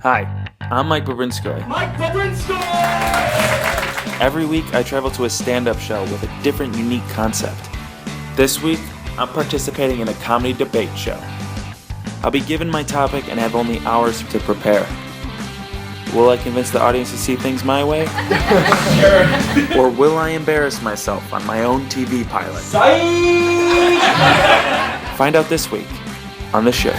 Hi, I'm Mike Bobrinskoy. Mike Bobrinskoy! Every week I travel to a stand-up show with a different, unique concept. This week, I'm participating in a comedy debate show. I'll be given my topic and have only hours to prepare. Will I convince the audience to see things my way? Sure. Or will I embarrass myself on my own TV pilot? Psych! Find out this week on The Show.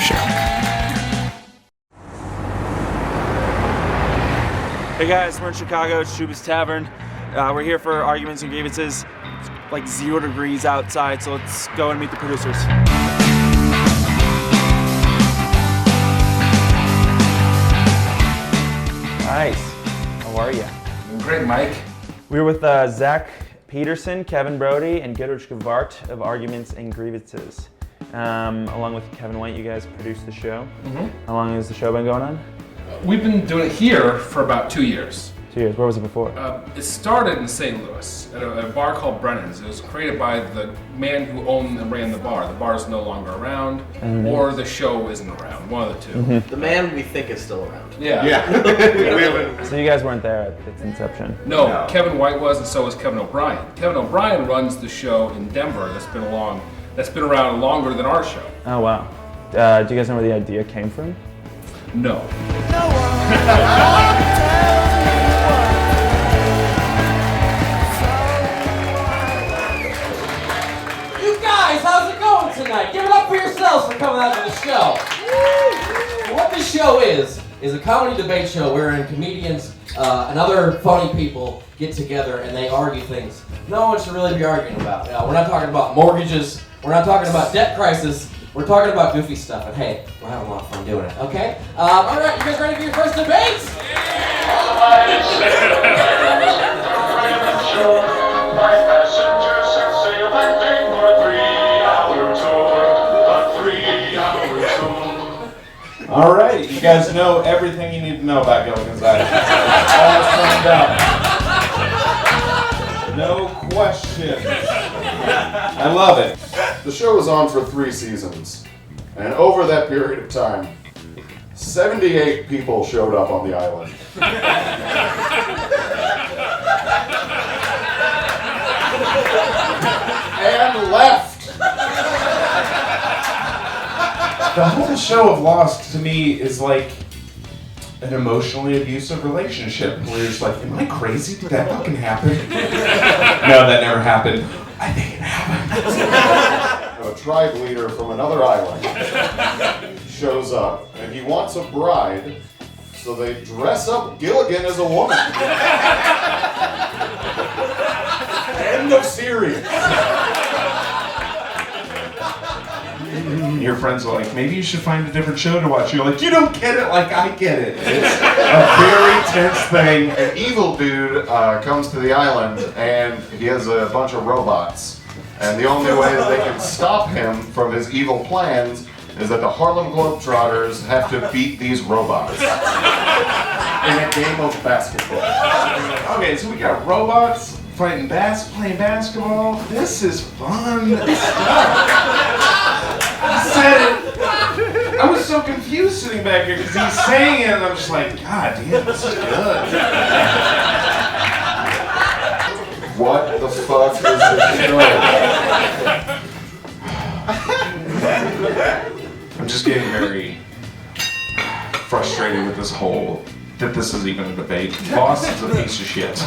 Hey guys, we're in Chicago, it's Shuba's Tavern. We're here for Arguments and Grievances. It's like 0 degrees outside, so let's go and meet the producers. Nice. How are you? Great, Mike. We're with Zach Peterson, Kevin Brody, and Goodrich Gavart of Arguments and Grievances. Along with Kevin White, you guys produced the show. Mm-hmm. How long has the show been going on? We've been doing it here for about 2 years. 2 years. Where was it before? It started in St. Louis at a bar called Brennan's. It was created by the man who owned and ran the bar. The bar is no longer around, or the show isn't around. One of the two. Mm-hmm. The man we think is still around. Yeah. So you guys weren't there at its inception? No, Kevin White was, and so was Kevin O'Brien. Kevin O'Brien runs the show in Denver that's been around longer than our show. Oh wow. Do you guys know where the idea came from? No. You guys, how's it going tonight? Give it up for yourselves for coming out to the show. What this show is a comedy debate show wherein comedians and other funny people get together and they argue things no one should really be arguing about. We're not talking about mortgages, we're not talking about debt crisis, we're talking about goofy stuff, and hey, we're having a lot of fun doing it, okay? Alright, you guys ready for your first debates? Alright, you guys know everything you need to know about Gilligan's Island. All summed up. No questions. I love it. The show was on for 3 seasons, and over that period of time, 78 people showed up on the island. And left. The whole show of Lost to me is like an emotionally abusive relationship where you're just like, am I crazy? Did that fucking happen? No, that never happened. I think it happened. A tribe leader from another island shows up, and he wants a bride, so they dress up Gilligan as a woman. End of series. Your friends are like, maybe you should find a different show to watch. You're like, you don't get it like I get it. It's a very tense thing. An evil dude comes to the island, and he has a bunch of robots. And the only way that they can stop him from his evil plans is that the Harlem Globetrotters have to beat these robots in a game of basketball. Okay, so we got robots fighting playing basketball. This is fun stuff. He said it. I was so confused sitting back here because he's saying it, and I'm just like, God damn, this is good. What the fuck is this show? I'm just getting very frustrated with this that this is even a debate. Boss is a piece of shit.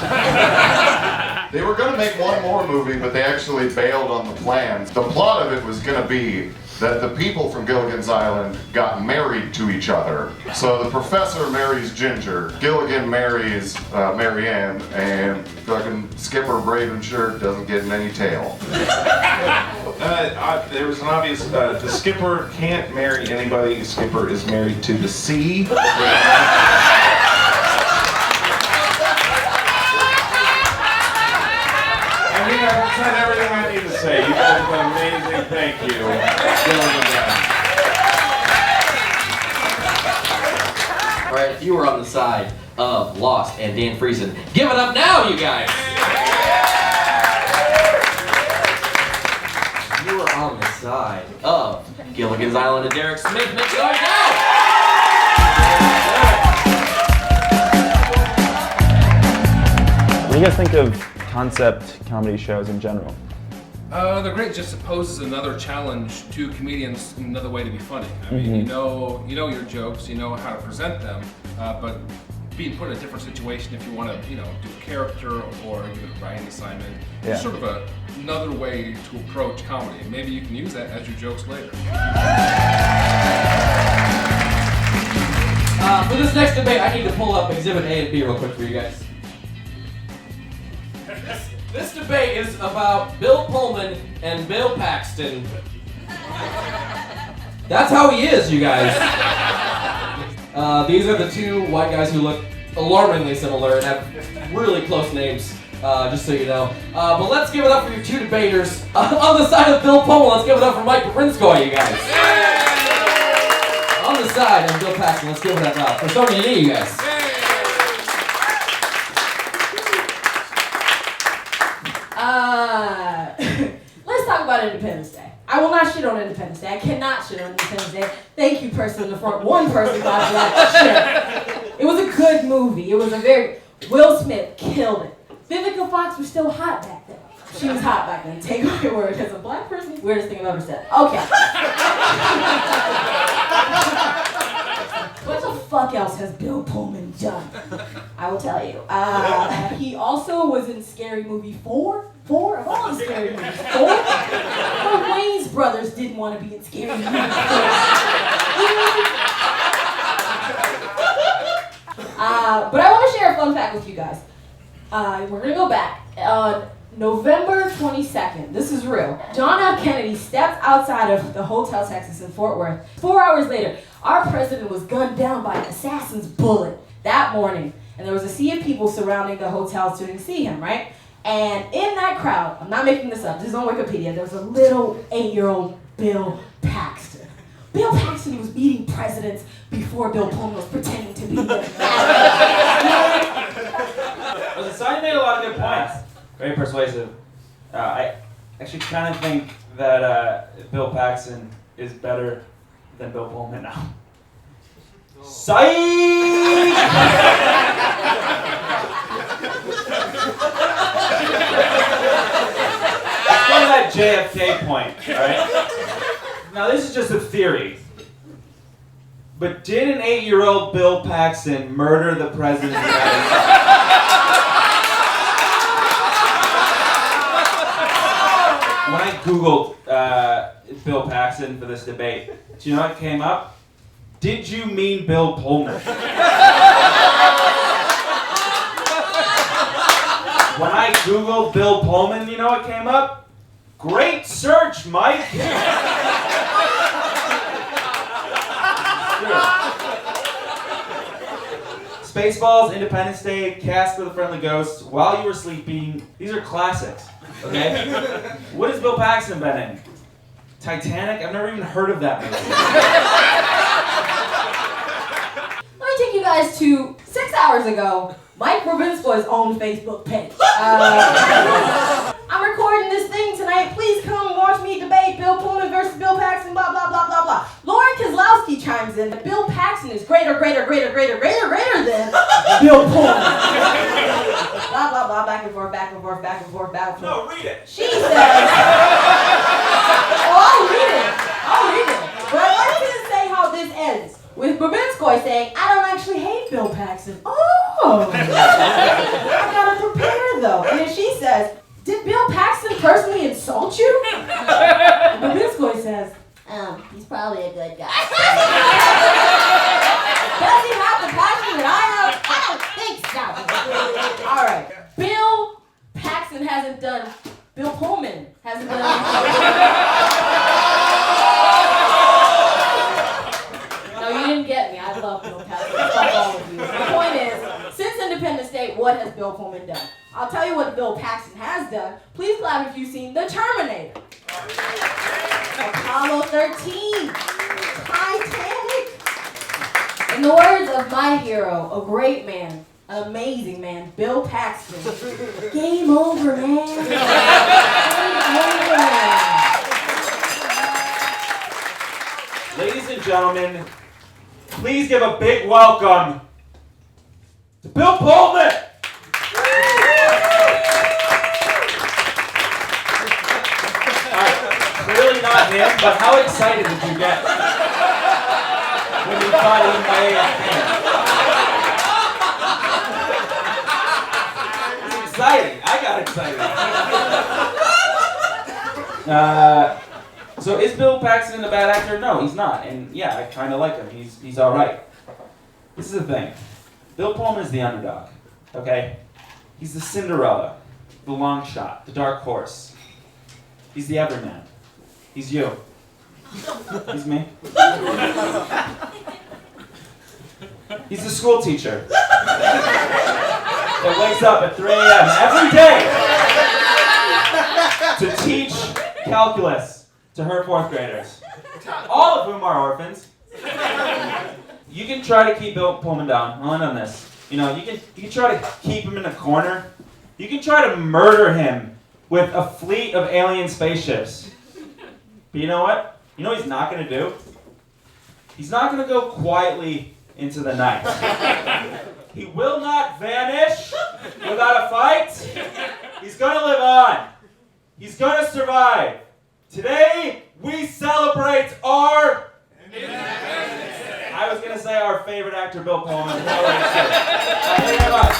They were going to make one more movie, but they actually bailed on the plans. The plot of it was going to be that the people from Gilligan's Island got married to each other. So the professor marries Ginger, Gilligan marries Marianne, and fucking Skipper Brave and Shirt doesn't get any tail. There was an obvious, the skipper can't marry anybody. The skipper is married to the sea. I mean, I've said everything I need to say. You guys have been amazing. Thank you. Alright, if you were on the side of Lost and Dan Friesen, give it up now, you guys! If you were on the side of Gilligan's Island and Derek Smith, make it up now! do you guys think of concept comedy shows in general? They're great. Just supposes another challenge to comedians, another way to be funny. I mean, you know your jokes, you know how to present them, but being put in a different situation if you want to, do a character or give a writing assignment, it's sort of another way to approach comedy. And maybe you can use that as your jokes later. For this next debate, I need to pull up Exhibit A and B real quick for you guys. This debate is about Bill Pullman and Bill Paxton. That's how he is, you guys. These are the two white guys who look alarmingly similar and have really close names, just so you know. But let's give it up for your two debaters. On the side of Bill Pullman, let's give it up for Mike Bobrinskoy, you guys. On the side of Bill Paxton, let's give it up for Sony and E, you guys. Let's talk about Independence Day. I will not shit on Independence Day. I cannot shit on Independence Day. Thank you, person in the front. One person got that shit. It was a good movie. It was a very... Will Smith killed it. Vivica Fox was still hot back then. She was hot back then. Take my word. As a black person, weirdest thing I've ever said. Okay. What the fuck else has Bill Pullman done? I will tell you. He also was in Scary Movie 4. 4 of all the Scary Movies. 4? The Wayans brothers didn't want to be in Scary Movie 4. But I want to share a fun fact with you guys. We're going to go back. On November 22nd, this is real, John F. Kennedy stepped outside of the Hotel Texas in Fort Worth. 4 hours later, our president was gunned down by an assassin's bullet that morning. And there was a sea of people surrounding the hotel to see him, right? And in that crowd, I'm not making this up, this is on Wikipedia, there was a little 8-year-old Bill Paxton. Bill Paxton was beating presidents before Bill Pullman was pretending to be them. The side made a lot of good points. Very persuasive. I actually kind of think that Bill Paxton is better than Bill Pullman now. Psych! Let's go to that JFK point, alright? Now this is just a theory. But did an 8-year-old Bill Paxton murder the president of the United States? When I Googled Bill Paxton for this debate, do you know what came up? Did you mean Bill Pullman? When I Googled Bill Pullman, you know what came up? Great search, Mike! Spaceballs, Independence Day, Cast with a Friendly Ghost, While You Were Sleeping, these are classics, okay? What has Bill Paxton been in? Titanic? I've never even heard of that movie. Let me take you guys to 6 hours ago, Mike Bobrinskoy's own Facebook page. I'm recording this thing tonight. Please come watch me debate Bill Pullman versus Bill Paxton, blah, blah, blah, blah, blah. Lauren Kozlowski chimes in that Bill Paxton is greater than Bill Pullman. Blah, blah, blah, back and forth. No, read it. She says, I'll read it. But I'd like to say how this ends. With Bobrinskoy saying, I don't actually hate Bill Paxton. Oh! I gotta prepare though. And then she says, did Bill Paxton personally insult you? And Bobrinskoy says, he's probably a good guy. Does he have the passion that I have? I don't think so. Alright. Bill Paxton hasn't done, Bill Pullman hasn't done. No, you didn't get me. I love Bill Paxton. Fuck all of you. The point is, since Independence Day, what has Bill Pullman done? I'll tell you what Bill Paxton has done. Please clap if you've seen The Terminator. Apollo 13. Titanic. In the words of my hero, a great man, an amazing man, Bill Paxton. Game over, man. Game over, man. Ladies and gentlemen, please give a big welcome to Bill Pullman! not him, but how excited did you get when you thought he may have him? It's exciting. I got excited. So is Bill Paxton a bad actor? No, he's not. And yeah, I kind of like him. He's all right. This is the thing. Bill Pullman is the underdog. Okay, he's the Cinderella, the long shot, the dark horse. He's the everyman. He's you. He's me. He's the school teacher that wakes up at 3 a.m. every day to teach calculus to her 4th graders, all of whom are orphans. You can try to keep Bill Pullman down. I'll end on this. You can try to keep him in a corner. You can try to murder him with a fleet of alien spaceships. But you know what? You know what he's not going to do? He's not going to go quietly into the night. He will not vanish without a fight. He's going to live on. He's going to survive. Today, we celebrate our... I was going to say our favorite actor, Bill Pullman. Thank you very much.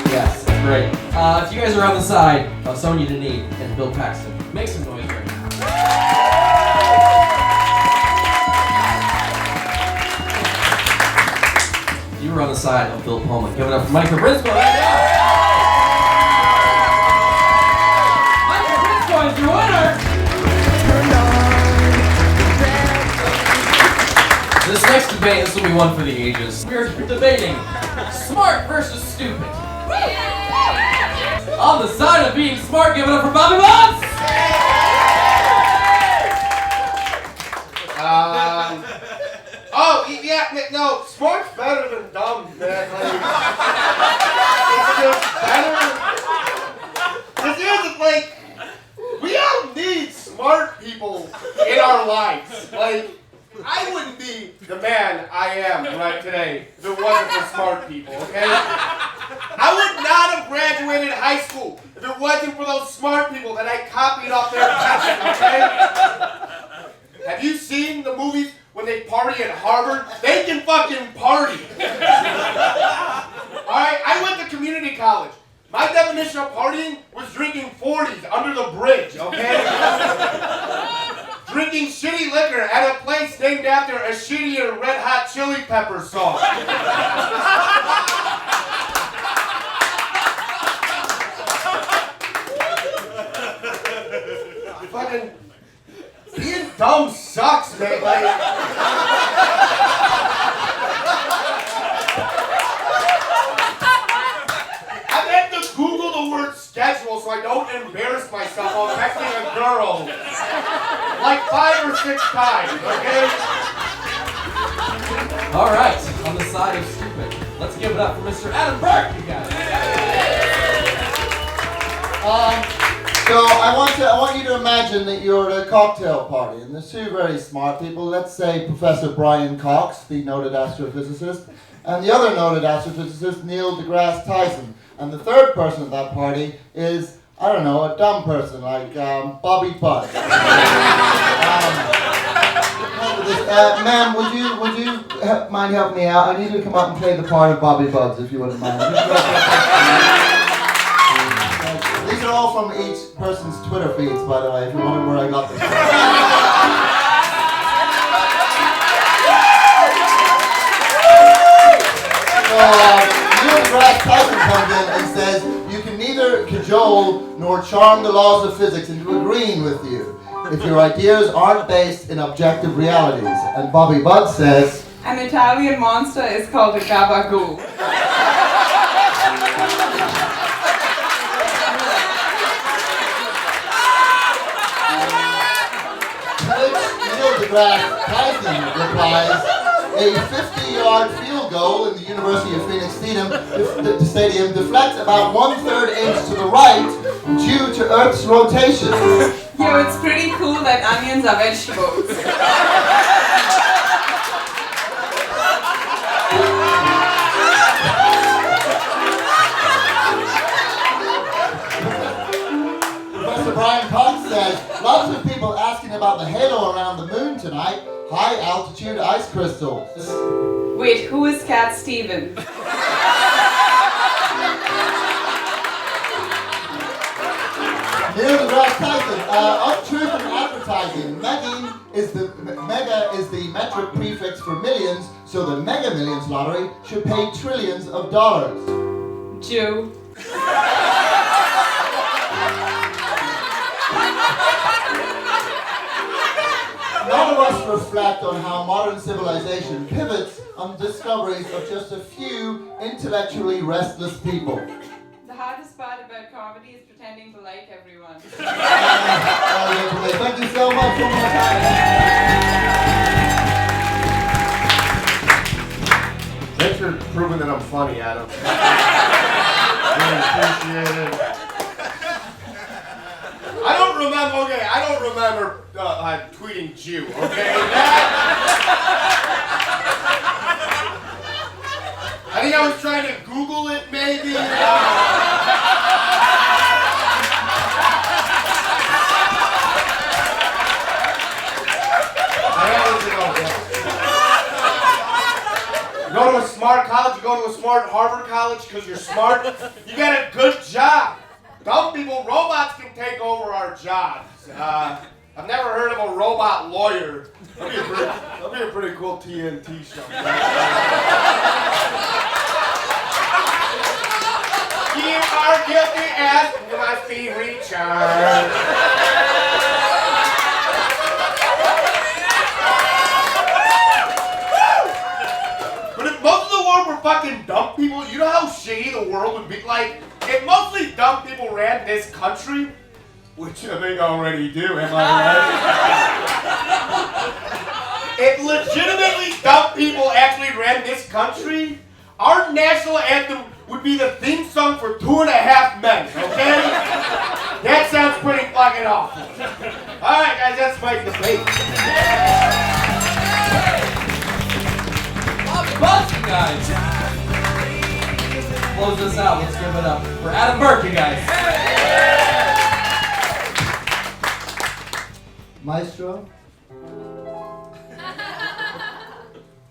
Yes, that's great. If you guys are on the side of Sonya Deneen and Bill Paxton, make some noise right now. If you were on the side of Bill Pullman, give it up for Mike Bobrinskoy right now. Mike Bobrinskoy is your winner. This next debate, this will be one for the ages. We're debating smart versus stupid. On the side of being smart, give it up for Bobby Bones! No, smart's better than dumb, man. Like, it's just better. Because here's the thing, we all need smart people in our lives. Like, I wouldn't be the man I am right today if it wasn't for smart people, okay? I would not have graduated high school if it wasn't for those smart people that I copied off their tests, okay? Have you seen the movies when they party at Harvard? They can fucking party. Alright, I went to community college. My definition of partying was drinking 40s under the bridge, okay? Drinking shitty liquor at a place named after a shittier Red Hot Chili Pepper song. Fucking being dumb sucks, man. Like, I've had to Google the word schedule so I don't embarrass myself while texting a girl like 5 or 6 times, okay? All right, on the side of stupid, let's give it up for Mr. Adam Burke, you guys. So I want you to imagine that you're at a cocktail party, and there's 2 very smart people. Let's say Professor Brian Cox, the noted astrophysicist, and the other noted astrophysicist, Neil deGrasse Tyson. And the 3rd person at that party is, I don't know, a dumb person like Bobby Butt. Ma'am, would you mind helping me out? I need you to come up and play the part of Bobby Buds, if you wouldn't mind. These are all from each person's Twitter feeds, by the way, if you're wondering where I got this from. Neil deGrasse Tyson comes in and says, you can neither cajole nor charm the laws of physics into agreeing with you if your ideas aren't based in objective realities. And Bobby Budd says, an Italian monster is called a gabagoo. Neil deGrasse Tyson replies, a 50-yard field goal in the University of Phoenix Stadium deflects about 1/3 inch to the right due to Earth's rotation. Yo, it's pretty cool that onions are vegetables. Professor about the halo around the moon tonight. High altitude ice crystals. Wait, who is Cat Steven? Neil deGrasse Tyson. Untruth in advertising. Mega is the metric prefix for millions, so the Mega Millions lottery should pay trillions of dollars. Jew. None of us reflect on how modern civilization pivots on discoveries of just a few intellectually restless people. The hardest part about comedy is pretending to like everyone. Thank you so much for my time. Thanks for proving that I'm funny, Adam. Really appreciate it. I don't remember tweeting Jew, okay? I think I was trying to Google it, maybe. You go to a smart college, you go to a smart Harvard college because you're smart, you get a good job. Dumb people, robots can take over our jobs. I've never heard of a robot lawyer. That'd be a pretty cool TNT show. You are guilty as must be recharged. But if most of the world were fucking dumb people, you know how shitty the world would be? Like, if mostly dumb people ran this country, which I think I already do, am I right? If legitimately dumb people actually ran this country, our national anthem would be the theme song for 2.5 Men, okay? That sounds pretty fucking awful. Alright guys, that's my debate. Busting, guys. Close this out. Let's give it up for Adam Burke, you guys. Maestro.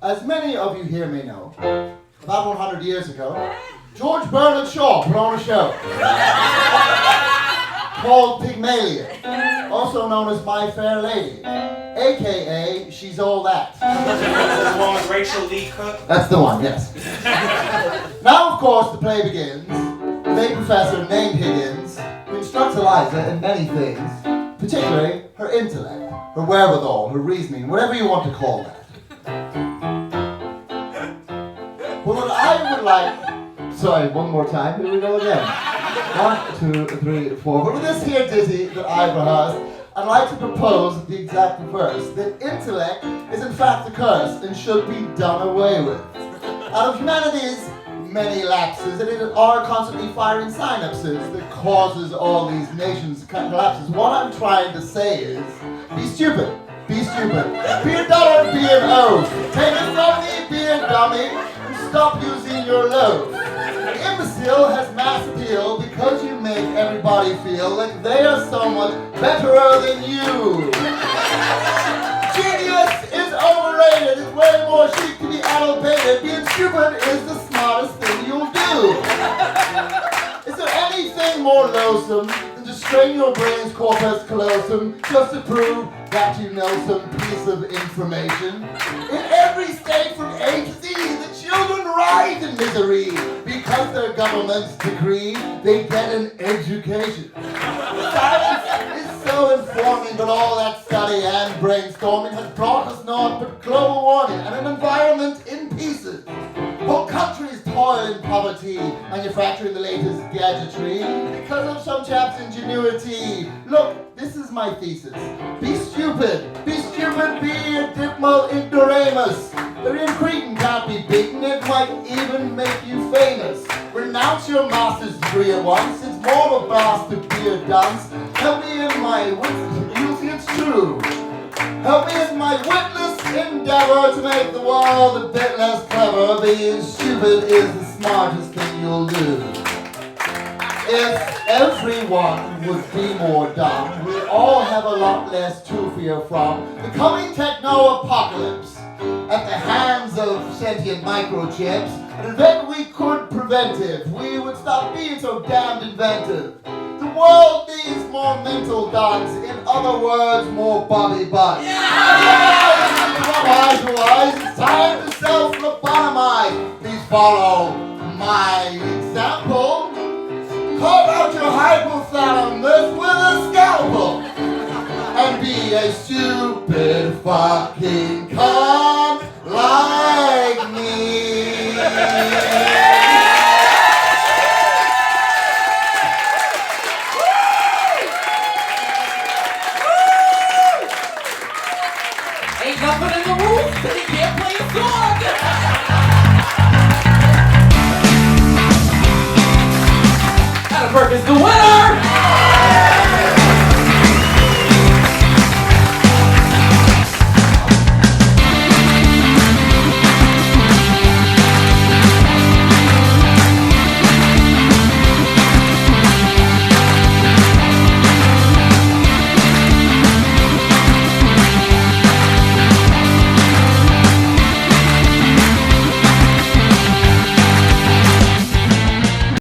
As many of you here may know, about 100 years ago, George Bernard Shaw put on a show called Pygmalion, also known as My Fair Lady, aka She's All That. That's the one with Rachel Lee Cook? That's the one, yes. Now, of course, the play begins with a professor named Higgins who instructs Eliza in many things, particularly her intellect, her wherewithal, her reasoning, whatever you want to call that. But what I would like... Sorry, one more time. Here we go again. 1, 2, 3, 4. But with this here ditty that I've rehearsed, I'd like to propose the exact reverse. That intellect is in fact a curse and should be done away with. Out of humanity's many lapses, and it are constantly firing synapses that causes all these nations' collapses. What I'm trying to say is, be stupid. Be stupid. Be a dollar, be an oaf. Take it from me, be a dummy, and stop using your loaf. Imbecile has mass appeal because you make everybody feel like they are so much betterer than you. Genius is overrated. It's way more chic to be adulterated. Being stupid is the smartest thing you'll do. Is there anything more loathsome than to strain your brain's corpus callosum just to prove that you know some piece of information? In every state from A to Z, the children writhe in misery because their governments decree they get an education. Science is so informing, but all that study and brainstorming has brought us naught but global warming and an environment in pieces. Whole countries toil in poverty, manufacturing the latest gadgetry because of some chap's ingenuity. Look, this is my thesis. Be stupid, be a dipmo ignoramus. The Cretan can't be beaten, it might even make you famous. Renounce your master's degree at once, it's more of a blast to be a dunce. Help me in my you think it's true. Help me in my witless endeavor to make the world a bit less clever. Being stupid is the smartest thing you'll do. If everyone would be more dumb, we'd all have a lot less to fear from the coming techno-apocalypse at the hands of sentient microchips. And then we could prevent it. We would stop being so damned inventive. The world needs more mental duns. In other words, more Bobby Butts. It's time to self-lobotomize. Please follow my example. Carve out your hypothalamus with a scalpel and be a stupid fucking cunt like me. Ain't nothing in the rules, and he can't play a song. Adam Burke is the winner.